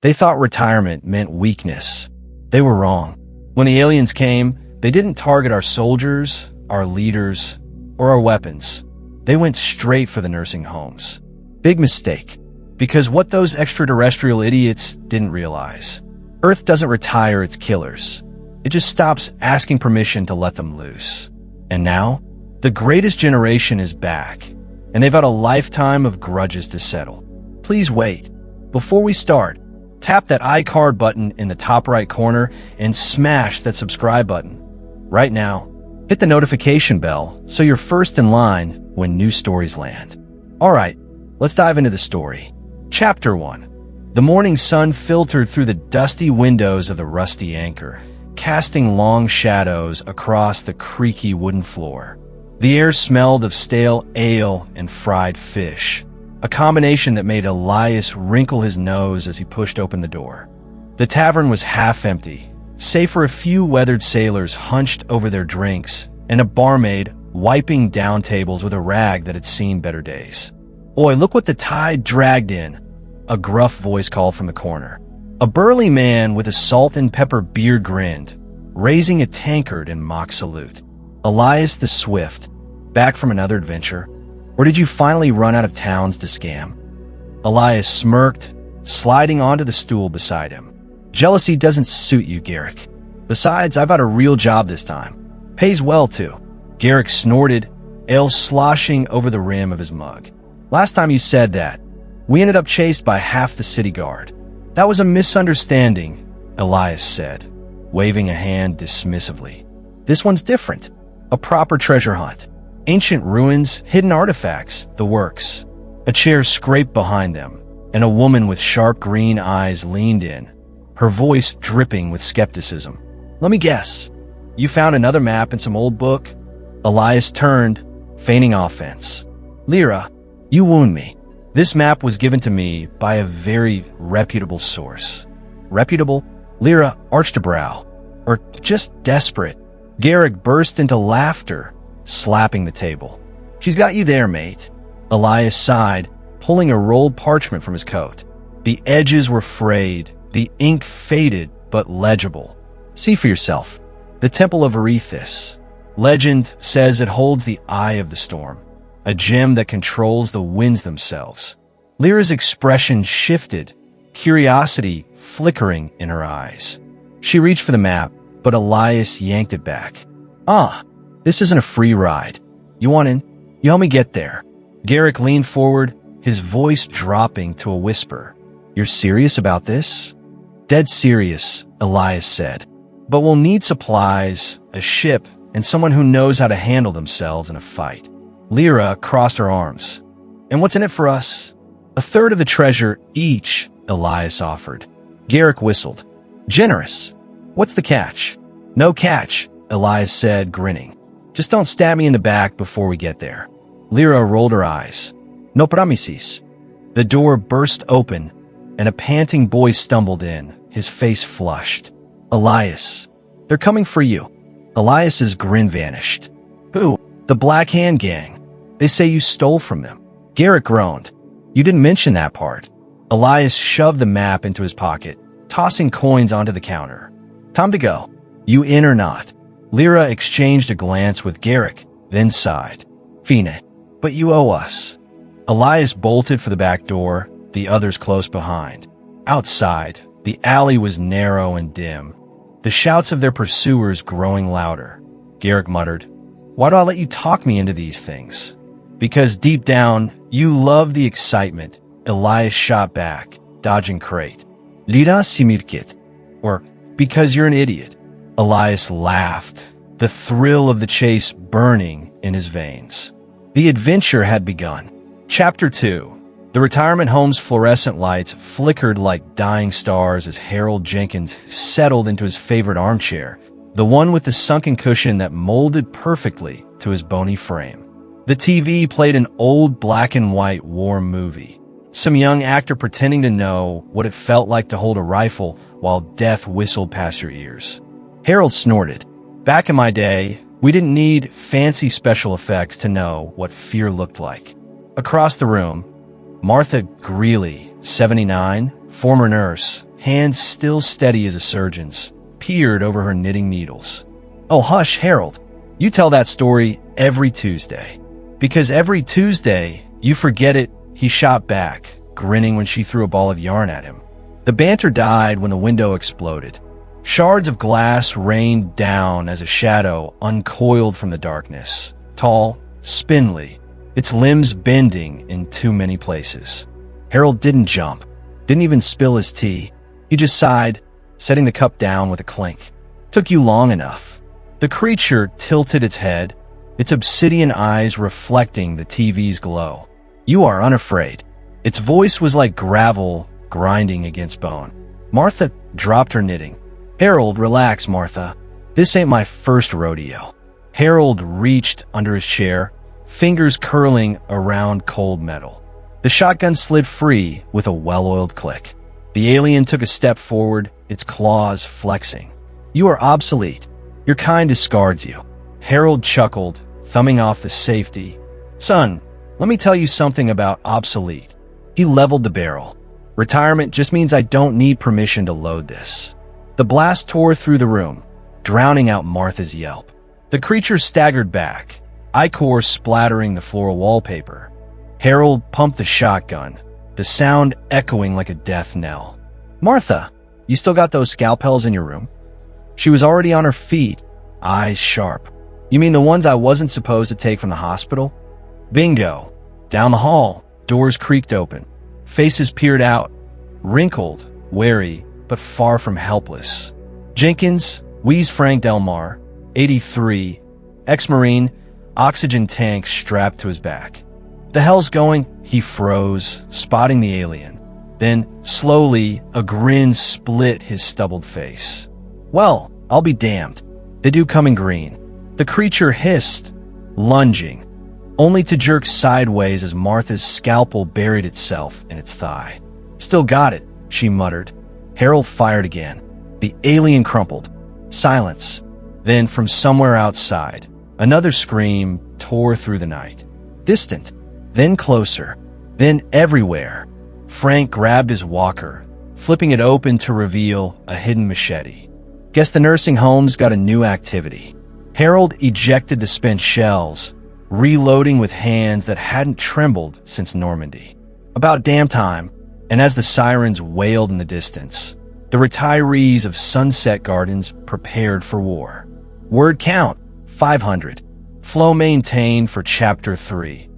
They thought retirement meant weakness. They were wrong. When the aliens came, they didn't target our soldiers, our leaders, or our weapons. They went straight for the nursing homes. Big mistake, because what those extraterrestrial idiots didn't realize. Earth doesn't retire its killers. It just stops asking permission to let them loose. And now, the greatest generation is back, and they've had a lifetime of grudges to settle. Please wait. Before we start, tap that iCard button in the top right corner and smash that subscribe button. Right now, hit the notification bell so you're first in line when new stories land. Alright, let's dive into the story. Chapter 1. The morning sun filtered through the dusty windows of the rusty anchor, casting long shadows across the creaky wooden floor. The air smelled of stale ale and fried fish, a combination that made Elias wrinkle his nose as he pushed open the door. The tavern was half empty, save for a few weathered sailors hunched over their drinks and a barmaid wiping down tables with a rag that had seen better days. "Oi, look what the tide dragged in," a gruff voice called from the corner. A burly man with a salt and pepper beard grinned, raising a tankard in mock salute. "Elias the Swift, back from another adventure? Or did you finally run out of towns to scam?" Elias smirked, sliding onto the stool beside him. "Jealousy doesn't suit you, Garrick. Besides, I've got a real job this time. Pays well, too." Garrick snorted, ale sloshing over the rim of his mug. "Last time you said that, we ended up chased by half the city guard." "That was a misunderstanding," Elias said, waving a hand dismissively. "This one's different. A proper treasure hunt. Ancient ruins, hidden artifacts, the works." A chair scraped behind them, and a woman with sharp green eyes leaned in, her voice dripping with skepticism. "Let me guess. You found another map in some old book?" Elias turned, feigning offense. "Lyra, you wound me. This map was given to me by a very reputable source." "Reputable?" Lyra arched a brow. "Or just desperate." Garrick burst into laughter, slapping the table. "She's got you there, mate." Elias sighed, pulling a rolled parchment from his coat. The edges were frayed, the ink faded but legible. "See for yourself. The Temple of Arethys. Legend says it holds the Eye of the Storm, a gem that controls the winds themselves." Lyra's expression shifted, curiosity flickering in her eyes. She reached for the map, but Elias yanked it back. "Ah, this isn't a free ride. You want in? You help me get there." Garrick leaned forward, his voice dropping to a whisper. "You're serious about this?" "Dead serious," Elias said. "But we'll need supplies, a ship, and someone who knows how to handle themselves in a fight." Lyra crossed her arms. "And what's in it for us?" "A third of the treasure each," Elias offered. Garrick whistled. "Generous. What's the catch?" "No catch," Elias said, grinning. "Just don't stab me in the back before we get there." Lyra rolled her eyes. "No promises." The door burst open, and a panting boy stumbled in, his face flushed. "Elias, they're coming for you." Elias's grin vanished. "Who?" "The Black Hand Gang. They say you stole from them." Garrick groaned. "You didn't mention that part." Elias shoved the map into his pocket, tossing coins onto the counter. "Time to go. You in or not?" Lyra exchanged a glance with Garrick, then sighed. "Fine, but you owe us." Elias bolted for the back door, the others close behind. Outside, the alley was narrow and dim, the shouts of their pursuers growing louder. Garrick muttered, "Why do I let you talk me into these things?" "Because deep down, you love the excitement," Elias shot back, dodging crate. "Lida simirkit." Or, "Because you're an idiot." Elias laughed, the thrill of the chase burning in his veins. The adventure had begun. Chapter 2. The retirement home's fluorescent lights flickered like dying stars as Harold Jenkins settled into his favorite armchair, the one with the sunken cushion that molded perfectly to his bony frame. The TV played an old black and white war movie, some young actor pretending to know what it felt like to hold a rifle while death whistled past your ears. Harold snorted. "Back in my day, we didn't need fancy special effects to know what fear looked like." Across the room, Martha Greeley, 79, former nurse, hands still steady as a surgeon's, peered over her knitting needles. "Oh, hush, Harold. You tell that story every Tuesday." "Because every Tuesday, you forget it," he shot back, grinning when she threw a ball of yarn at him. The banter died when the window exploded. Shards of glass rained down as a shadow uncoiled from the darkness, tall, spindly, its limbs bending in too many places. Harold didn't jump, didn't even spill his tea. He just sighed, setting the cup down with a clink. "Took you long enough." The creature tilted its head, its obsidian eyes reflecting the TV's glow. "You are unafraid." Its voice was like gravel grinding against bone. Martha dropped her knitting. "Harold, relax, Martha. This ain't my first rodeo." Harold reached under his chair, fingers curling around cold metal. The shotgun slid free with a well-oiled click. The alien took a step forward, its claws flexing. "You are obsolete. Your kind discards you." Harold chuckled, thumbing off the safety. "Son, let me tell you something about obsolete." He leveled the barrel. "Retirement just means I don't need permission to load this." The blast tore through the room, drowning out Martha's yelp. The creature staggered back, ichor splattering the floral wallpaper. Harold pumped the shotgun, the sound echoing like a death knell. "Martha, you still got those scalpels in your room?" She was already on her feet, eyes sharp. "You mean the ones I wasn't supposed to take from the hospital?" Bingo. Down the hall, doors creaked open. Faces peered out, wrinkled, wary, but far from helpless. Jenkins, wheezed Frank Delmar, 83, ex-Marine, oxygen tank strapped to his back. "The hell's going?" He froze, spotting the alien. Then, slowly, a grin split his stubbled face. "Well, I'll be damned. They do come in green." The creature hissed, lunging, only to jerk sideways as Martha's scalpel buried itself in its thigh. "Still got it," she muttered. Harold fired again. The alien crumpled. Silence. Then, from somewhere outside, another scream tore through the night. Distant. Then closer. Then everywhere. Frank grabbed his walker, flipping it open to reveal a hidden machete. "Guess the nursing home's got a new activity." Harold ejected the spent shells, reloading with hands that hadn't trembled since Normandy. About damn time, and as the sirens wailed in the distance, the retirees of Sunset Gardens prepared for war. Word count, 500. Flow maintained for Chapter 3.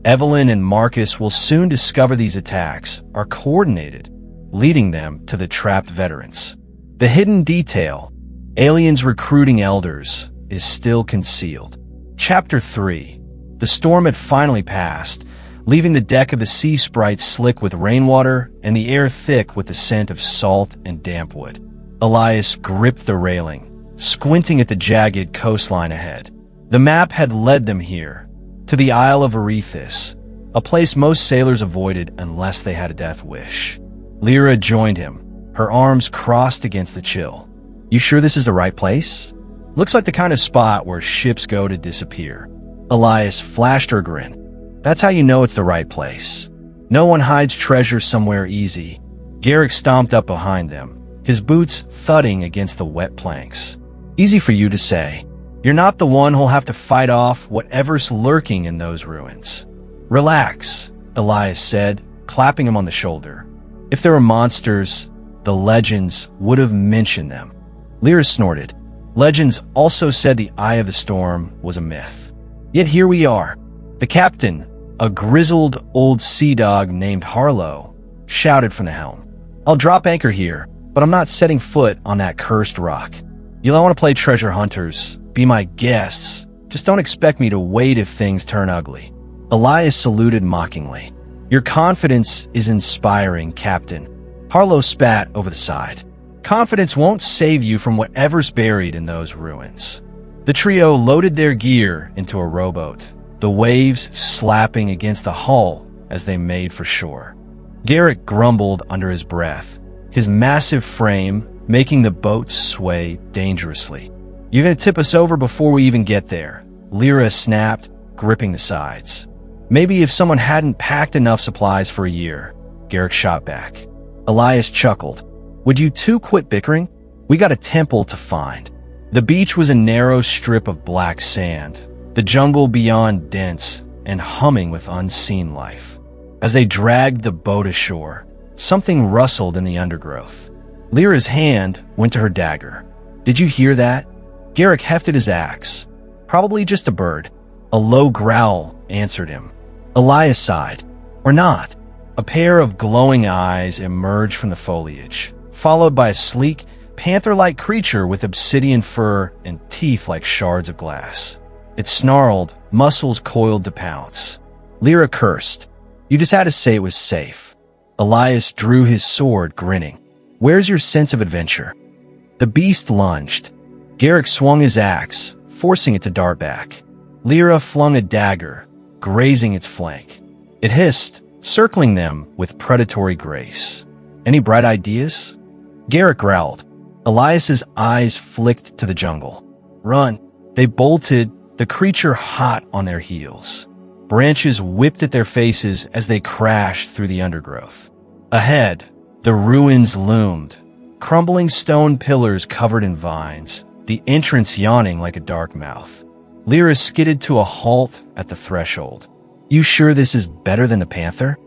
Evelyn and Marcus will soon discover these attacks are coordinated, leading them to the trapped veterans. The hidden detail, aliens recruiting elders, is still concealed. Chapter 3. The storm had finally passed, leaving the deck of the sea sprite slick with rainwater and the air thick with the scent of salt and damp wood. Elias gripped the railing, squinting at the jagged coastline ahead. The map had led them here, to the Isle of Arethys, a place most sailors avoided unless they had a death wish. Lyra joined him, her arms crossed against the chill. "You sure this is the right place? Looks like the kind of spot where ships go to disappear." Elias flashed her grin. "That's how you know it's the right place. No one hides treasure somewhere easy." Garrick stomped up behind them, his boots thudding against the wet planks. "Easy for you to say. You're not the one who'll have to fight off whatever's lurking in those ruins." "Relax," Elias said, clapping him on the shoulder. "If there were monsters, the Legends would have mentioned them." Lyra snorted. Legends also said the Eye of the Storm was a myth. Yet here we are. The captain, a grizzled old sea dog named Harlow, shouted from the helm. "I'll drop anchor here, but I'm not setting foot on that cursed rock. You'll want to play treasure hunters, be my guests. Just don't expect me to wait if things turn ugly." Elias saluted mockingly. "Your confidence is inspiring, Captain." Harlow spat over the side. "Confidence won't save you from whatever's buried in those ruins." The trio loaded their gear into a rowboat, the waves slapping against the hull as they made for shore. Garrick grumbled under his breath, his massive frame making the boat sway dangerously. "You're going to tip us over before we even get there," Lyra snapped, gripping the sides. "Maybe if someone hadn't packed enough supplies for a year," Garrick shot back. Elias chuckled. Would you two quit bickering? We got a temple to find. The beach was a narrow strip of black sand, the jungle beyond dense and humming with unseen life. As they dragged the boat ashore, something rustled in the undergrowth. Lyra's hand went to her dagger. Did you hear that? Garrick hefted his axe. Probably just a bird. A low growl answered him. Elias sighed. Or not. A pair of glowing eyes emerged from the foliage, followed by a sleek, panther-like creature with obsidian fur and teeth like shards of glass. It snarled, muscles coiled to pounce. Lyra cursed. You just had to say it was safe. Elias drew his sword, grinning. Where's your sense of adventure? The beast lunged. Garrick swung his axe, forcing it to dart back. Lyra flung a dagger, grazing its flank. It hissed, circling them with predatory grace. Any bright ideas? Garrick growled. Elias's eyes flicked to the jungle. Run. They bolted, the creature hot on their heels. Branches whipped at their faces as they crashed through the undergrowth. Ahead, the ruins loomed, crumbling stone pillars covered in vines, the entrance yawning like a dark mouth. Lyra skidded to a halt at the threshold. You sure this is better than the panther?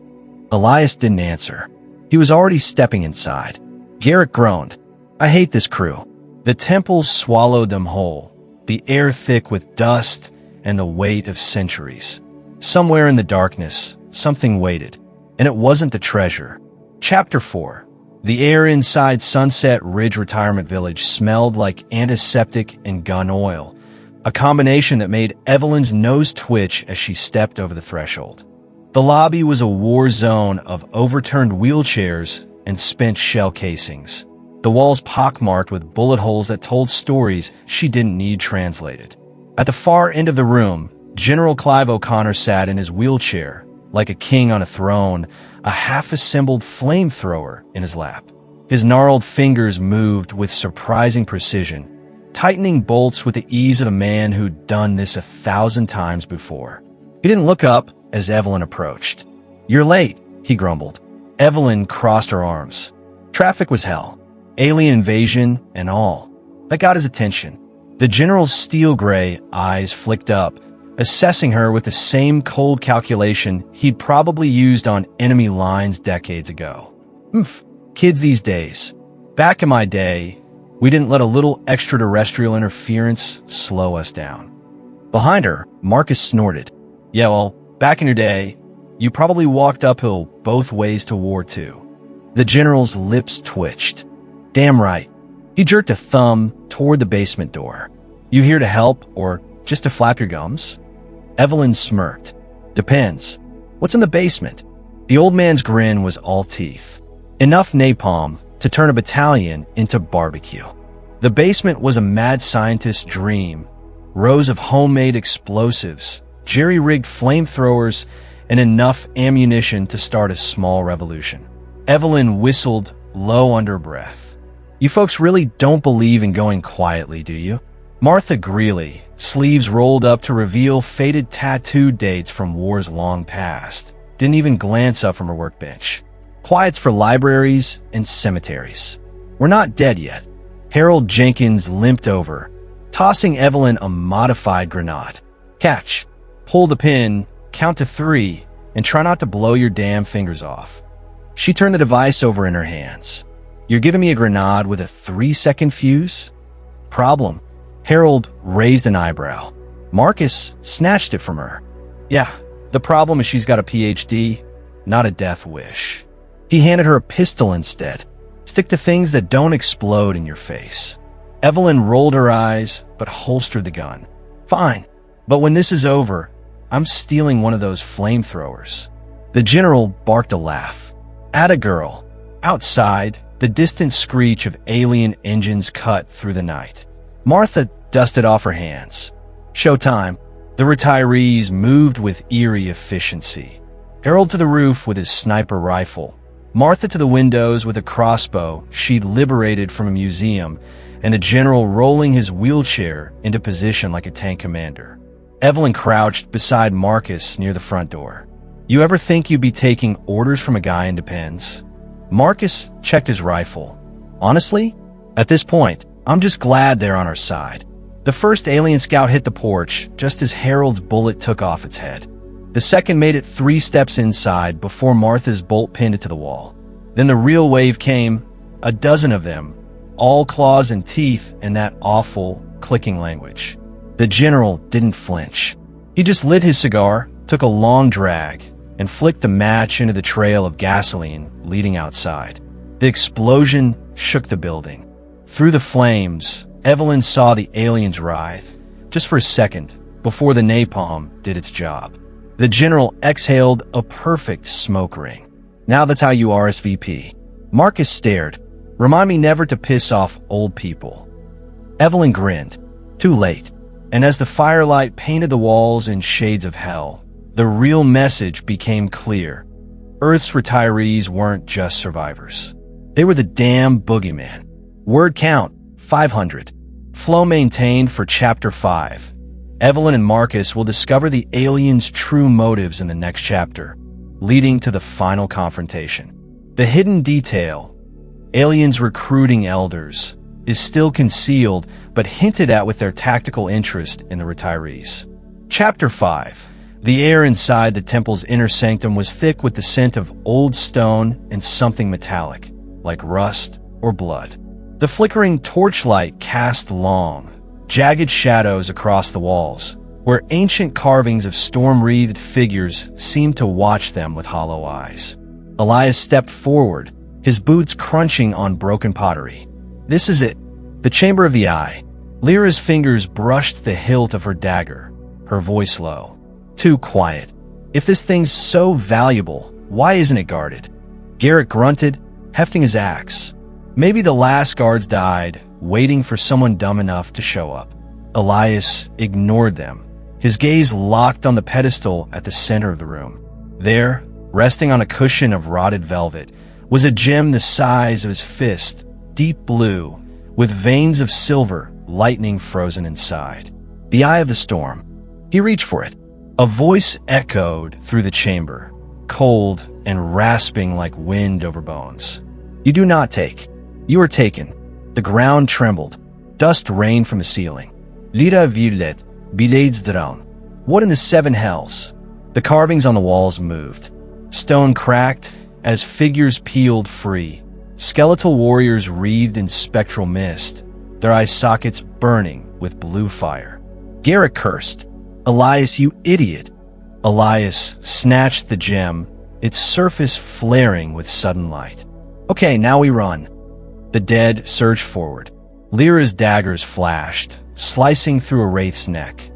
Elias didn't answer. He was already stepping inside. Garrick groaned. I hate this crew. The temple swallowed them whole, the air thick with dust and the weight of centuries. Somewhere in the darkness, something waited, and it wasn't the treasure. Chapter 4. The air inside Sunset Ridge Retirement Village smelled like antiseptic and gun oil, a combination that made Evelyn's nose twitch as she stepped over the threshold. The lobby was a war zone of overturned wheelchairs and spent shell casings, the walls pockmarked with bullet holes that told stories she didn't need translated. At the far end of the room, General Clive O'Connor sat in his wheelchair, like a king on a throne, a half-assembled flamethrower in his lap. His gnarled fingers moved with surprising precision, tightening bolts with the ease of a man who'd done this 1,000 times before. He didn't look up as Evelyn approached. You're late, he grumbled. Evelyn crossed her arms. Traffic was hell. Alien invasion and all. That got his attention. The general's steel-gray eyes flicked up, assessing her with the same cold calculation he'd probably used on enemy lines decades ago. Kids these days. Back in my day, we didn't let a little extraterrestrial interference slow us down. Behind her, Marcus snorted. Yeah, well, back in your day, you probably walked uphill both ways to war too. The general's lips twitched. Damn right. He jerked a thumb toward the basement door. You here to help or just to flap your gums? Evelyn smirked. Depends. What's in the basement? The old man's grin was all teeth. Enough napalm to turn a battalion into barbecue. The basement was a mad scientist's dream. Rows of homemade explosives, jerry-rigged flamethrowers, and enough ammunition to start a small revolution. Evelyn whistled low under breath. You folks really don't believe in going quietly, do you? Martha Greeley, sleeves rolled up to reveal faded tattooed dates from wars long past, didn't even glance up from her workbench. Quiet's for libraries and cemeteries. We're not dead yet. Harold Jenkins limped over, tossing Evelyn a modified grenade. Catch. Pull the pin, count to 3, and try not to blow your damn fingers off. She turned the device over in her hands. You're giving me a grenade with a 3-second fuse? Problem. Harold raised an eyebrow. Marcus snatched it from her. Yeah, the problem is she's got a PhD, not a death wish. He handed her a pistol instead. Stick to things that don't explode in your face. Evelyn rolled her eyes, but holstered the gun. Fine, but when this is over, I'm stealing one of those flamethrowers. The general barked a laugh. Atta girl. Outside, the distant screech of alien engines cut through the night. Martha dusted off her hands. Showtime. The retirees moved with eerie efficiency. Harold to the roof with his sniper rifle. Martha to the windows with a crossbow she'd liberated from a museum, and the general rolling his wheelchair into position like a tank commander. Evelyn crouched beside Marcus near the front door. You ever think you'd be taking orders from a guy in Depends? Marcus checked his rifle. Honestly, at this point, I'm just glad they're on our side. The first alien scout hit the porch just as Harold's bullet took off its head. The second made it 3 steps inside before Martha's bolt pinned it to the wall. Then the real wave came, a dozen of them, all claws and teeth and that awful, clicking language. The general didn't flinch. He just lit his cigar, took a long drag, and flicked the match into the trail of gasoline leading outside. The explosion shook the building. Through the flames, Evelyn saw the aliens writhe, just for a second, before the napalm did its job. The general exhaled a perfect smoke ring. Now that's how you RSVP. Marcus stared. Remind me never to piss off old people. Evelyn grinned. Too late. And as the firelight painted the walls in shades of hell, the real message became clear. Earth's retirees weren't just survivors. They were the damn boogeyman. Word count, 500. Flow maintained for Chapter 5. Evelyn and Marcus will discover the aliens' true motives in the next chapter, leading to the final confrontation. The hidden detail, aliens recruiting elders, is still concealed but hinted at with their tactical interest in the retirees. Chapter 5. The air inside the temple's inner sanctum was thick with the scent of old stone and something metallic, like rust or blood. The flickering torchlight cast long, jagged shadows across the walls, where ancient carvings of storm-wreathed figures seemed to watch them with hollow eyes. Elias stepped forward, his boots crunching on broken pottery. This is it, the Chamber of the Eye. Lyra's fingers brushed the hilt of her dagger, her voice low. Too quiet. If this thing's so valuable, why isn't it guarded? Garrett grunted, hefting his axe. Maybe the last guards died, waiting for someone dumb enough to show up. Elias ignored them, his gaze locked on the pedestal at the center of the room. There, resting on a cushion of rotted velvet, was a gem the size of his fist, deep blue, with veins of silver, lightning frozen inside. The Eye of the Storm. He reached for it. A voice echoed through the chamber, cold and rasping like wind over bones. You do not take. You are taken. The ground trembled. Dust rained from the ceiling. Lyra violet, bilades drown. What in the 7 hells? The carvings on the walls moved. Stone cracked as figures peeled free. Skeletal warriors wreathed in spectral mist, their eye sockets burning with blue fire. Garrett cursed. Elias, you idiot. Elias snatched the gem, its surface flaring with sudden light. Okay, now we run. The dead surged forward. Lyra's daggers flashed, slicing through a wraith's neck,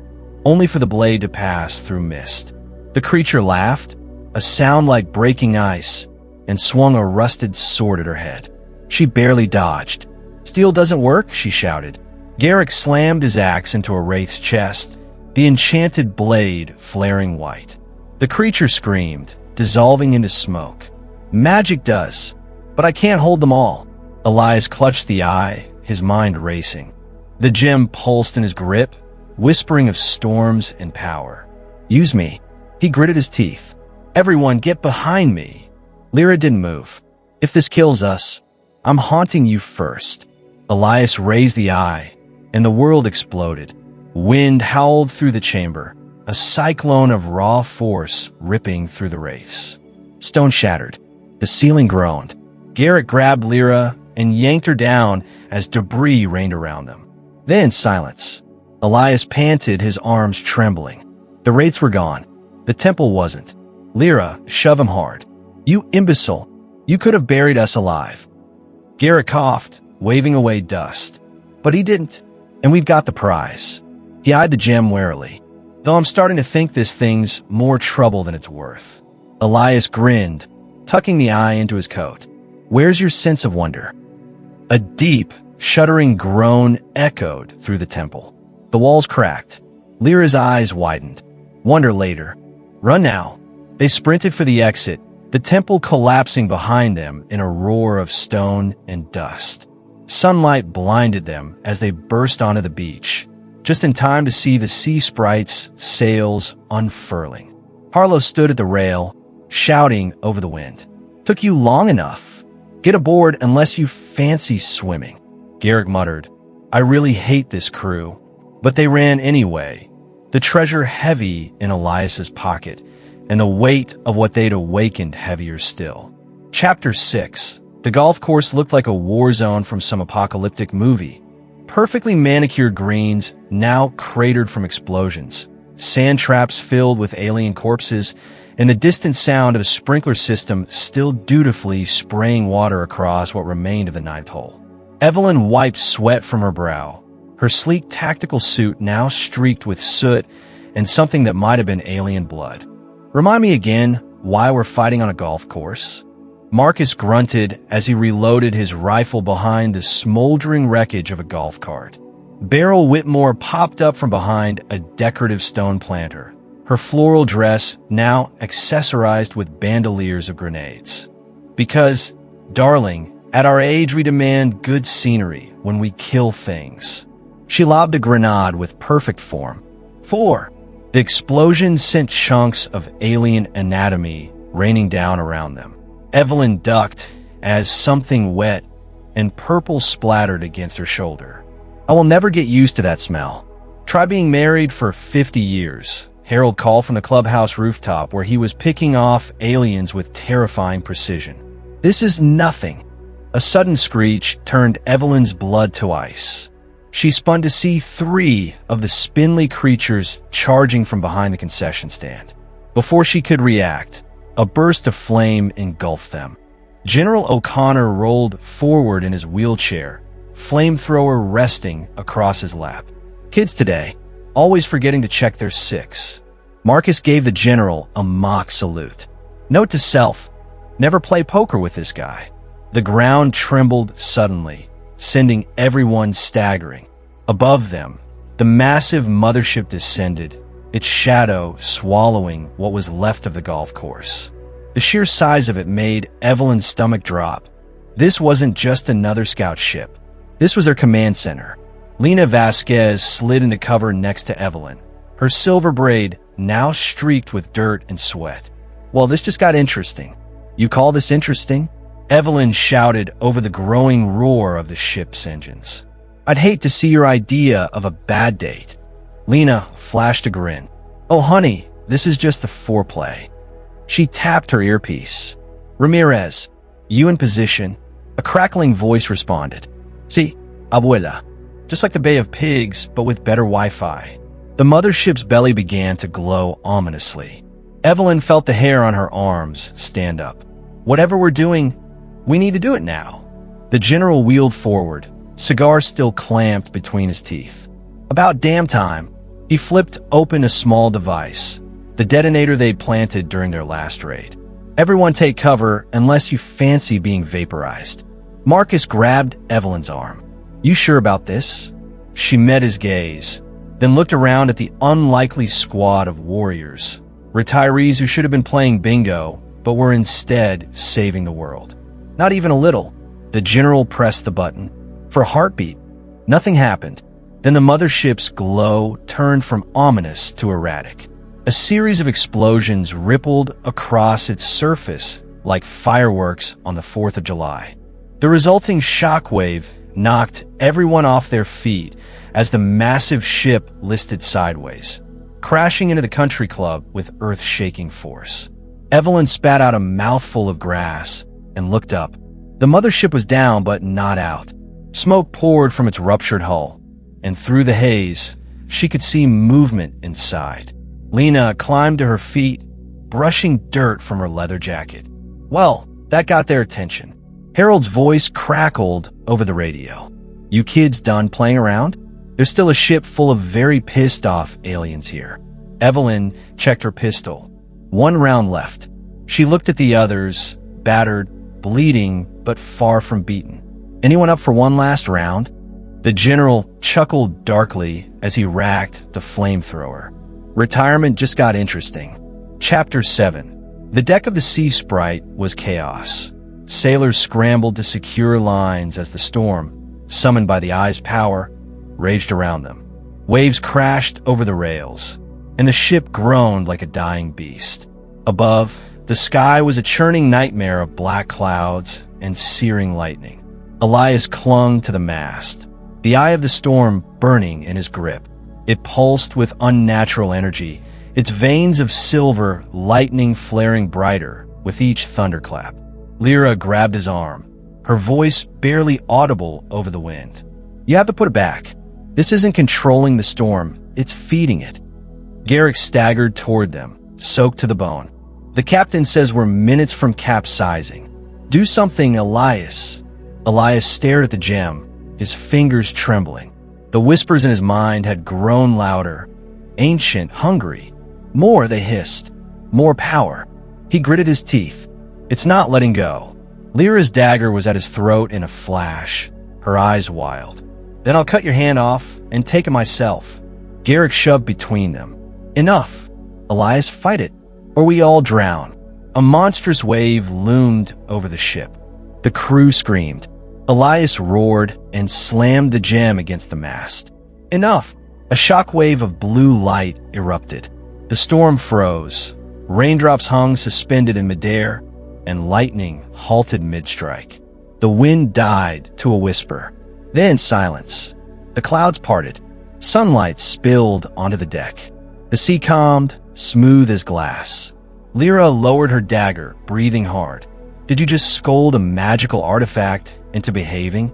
only for the blade to pass through mist. The creature laughed, a sound like breaking ice, and swung a rusted sword at her head. She barely dodged. Steel doesn't work, she shouted. Garrick slammed his axe into a wraith's chest, the enchanted blade flaring white. The creature screamed, dissolving into smoke. Magic does, but I can't hold them all. Elias clutched the eye, his mind racing. The gem pulsed in his grip, whispering of storms and power. Use me. He gritted his teeth. Everyone get behind me. Lyra didn't move. If this kills us, I'm haunting you first. Elias raised the eye, and the world exploded. Wind howled through the chamber, a cyclone of raw force ripping through the wraiths. Stone shattered. The ceiling groaned. Garrett grabbed Lyra and yanked her down as debris rained around them. Then silence. Elias panted, his arms trembling. The wraiths were gone. The temple wasn't. Lyra, shove him hard. You imbecile. You could have buried us alive. Garrett coughed, waving away dust. But he didn't, and we've got the prize. He eyed the gem warily. Though I'm starting to think this thing's more trouble than it's worth. Elias grinned, tucking the eye into his coat. Where's your sense of wonder? A deep, shuddering groan echoed through the temple. The walls cracked. Lyra's eyes widened. Wonder later. Run now. They sprinted for the exit, the temple collapsing behind them in a roar of stone and dust. Sunlight blinded them as they burst onto the beach, just in time to see the sea sprite's sails unfurling. Harlow stood at the rail, shouting over the wind. Took you long enough. Get aboard unless you fancy swimming. Garrick muttered. I really hate this crew. But they ran anyway, the treasure heavy in Elias's pocket, and the weight of what they'd awakened heavier still. Chapter 6. The golf course looked like a war zone from some apocalyptic movie. Perfectly manicured greens, now cratered from explosions. Sand traps filled with alien corpses, and the distant sound of a sprinkler system still dutifully spraying water across what remained of the ninth hole. Evelyn wiped sweat from her brow, her sleek tactical suit now streaked with soot and something that might have been alien blood. Remind me again why we're fighting on a golf course? Marcus grunted as he reloaded his rifle behind the smoldering wreckage of a golf cart. Beryl Whitmore popped up from behind a decorative stone planter, her floral dress now accessorized with bandoliers of grenades. Because, darling, at our age we demand good scenery when we kill things. She lobbed a grenade with perfect form. 4. The explosion sent chunks of alien anatomy raining down around them. Evelyn ducked as something wet and purple splattered against her shoulder. I will never get used to that smell. Try being married for 50 years. Harold called from the clubhouse rooftop where he was picking off aliens with terrifying precision. This is nothing. A sudden screech turned Evelyn's blood to ice. She spun to see 3 of the spindly creatures charging from behind the concession stand. Before she could react, a burst of flame engulfed them. General O'Connor rolled forward in his wheelchair, flamethrower resting across his lap. Kids today, always forgetting to check their 6. Marcus gave the general a mock salute. Note to self, never play poker with this guy. The ground trembled suddenly, sending everyone staggering. Above them, the massive mothership descended, its shadow swallowing what was left of the golf course. The sheer size of it made Evelyn's stomach drop. This wasn't just another scout ship. This was her command center. Lena Vasquez slid into cover next to Evelyn, her silver braid now streaked with dirt and sweat. Well, this just got interesting. You call this interesting? Evelyn shouted over the growing roar of the ship's engines. I'd hate to see your idea of a bad date. Lena flashed a grin. Oh, honey, this is just the foreplay. She tapped her earpiece. Ramirez, you in position? A crackling voice responded. Si, abuela. Just like the Bay of Pigs, but with better Wi-Fi. The mothership's belly began to glow ominously. Evelyn felt the hair on her arms stand up. Whatever we're doing, we need to do it now. The general wheeled forward, cigar still clamped between his teeth. About damn time. He flipped open a small device, the detonator they'd planted during their last raid. Everyone take cover unless you fancy being vaporized. Marcus grabbed Evelyn's arm. You sure about this? She met his gaze, then looked around at the unlikely squad of warriors, retirees who should have been playing bingo, but were instead saving the world. Not even a little. The general pressed the button. For a heartbeat, nothing happened. Then the mothership's glow turned from ominous to erratic. A series of explosions rippled across its surface like fireworks on the 4th of July. The resulting shockwave knocked everyone off their feet as the massive ship listed sideways, crashing into the country club with earth-shaking force. Evelyn spat out a mouthful of grass and looked up. The mothership was down but not out. Smoke poured from its ruptured hull, and through the haze, she could see movement inside. Lena climbed to her feet, brushing dirt from her leather jacket. Well, that got their attention. Harold's voice crackled over the radio. You kids done playing around? There's still a ship full of very pissed off aliens here. Evelyn checked her pistol. 1 round left. She looked at the others, battered, bleeding, but far from beaten. Anyone up for one last round? The general chuckled darkly as he racked the flamethrower. Retirement just got interesting. Chapter 7. The deck of the Sea Sprite was chaos. Sailors scrambled to secure lines as the storm, summoned by the eye's power, raged around them. Waves crashed over the rails, and the ship groaned like a dying beast. Above, The sky was a churning nightmare of black clouds and searing lightning. Elias clung to the mast, the eye of the storm burning in his grip. It pulsed with unnatural energy, its veins of silver lightning flaring brighter with each thunderclap. Lyra grabbed his arm, her voice barely audible over the wind. "You have to put it back. This isn't controlling the storm, it's feeding it." Garrick staggered toward them, soaked to the bone. "The captain says we're minutes from capsizing. Do something, Elias." Elias stared at the gem, his fingers trembling. The whispers in his mind had grown louder, ancient, hungry. More, they hissed. More power. He gritted his teeth. "It's not letting go." Lyra's dagger was at his throat in a flash, her eyes wild. "Then I'll cut your hand off and take it myself." Garrick shoved between them. "Enough. Elias, fight it, or we all drown." A monstrous wave loomed over the ship. The crew screamed. Elias roared and slammed the gem against the mast. "Enough!" A shockwave of blue light erupted. The storm froze. Raindrops hung suspended in midair, and lightning halted mid-strike. The wind died to a whisper. Then silence. The clouds parted. Sunlight spilled onto the deck. The sea calmed, smooth as glass. Lyra lowered her dagger, breathing hard. "Did you just scold a magical artifact into behaving?"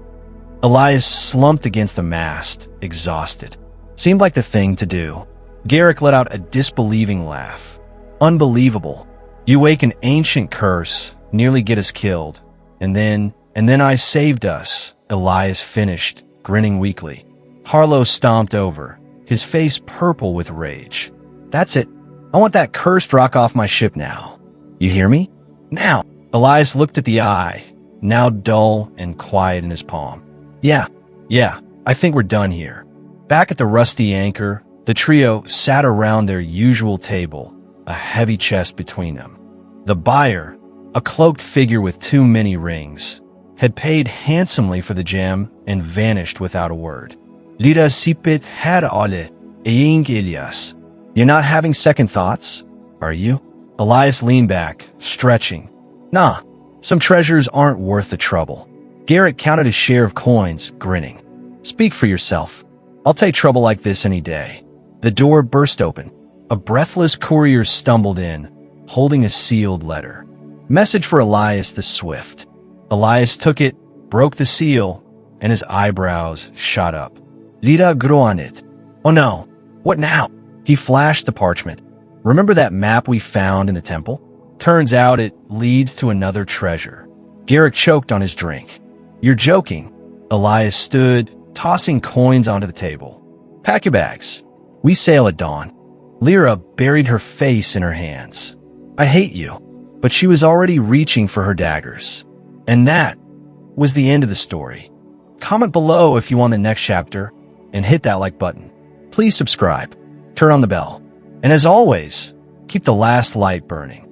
Elias slumped against the mast, exhausted. Seemed like the thing to do. Garrick let out a disbelieving laugh. "Unbelievable. You wake an ancient curse, nearly get us killed. And then I saved us," Elias finished, grinning weakly. Harlow stomped over, his face purple with rage. "That's it. I want that cursed rock off my ship now. You hear me? Now." Elias looked at the eye, now dull and quiet in his palm. Yeah, I think we're done here." Back at the rusty anchor, the trio sat around their usual table, a heavy chest between them. The buyer, a cloaked figure with too many rings, had paid handsomely for the gem and vanished without a word. "Lida sipit had alle, eing Elias. You're not having second thoughts, are you?" Elias leaned back, stretching. "Nah, some treasures aren't worth the trouble." Garrick counted his share of coins, grinning. "Speak for yourself. I'll take trouble like this any day." The door burst open. A breathless courier stumbled in, holding a sealed letter. "Message for Elias the Swift." Elias took it, broke the seal, and his eyebrows shot up. "Lida groanit. Oh no, what now?" He flashed the parchment. "Remember that map we found in the temple? Turns out it leads to another treasure." Garrick choked on his drink. "You're joking." Elias stood, tossing coins onto the table. "Pack your bags. We sail at dawn." Lyra buried her face in her hands. "I hate you." But she was already reaching for her daggers. And that was the end of the story. Comment below if you want the next chapter, and hit that like button. Please subscribe, turn on the bell, and as always, keep the last light burning.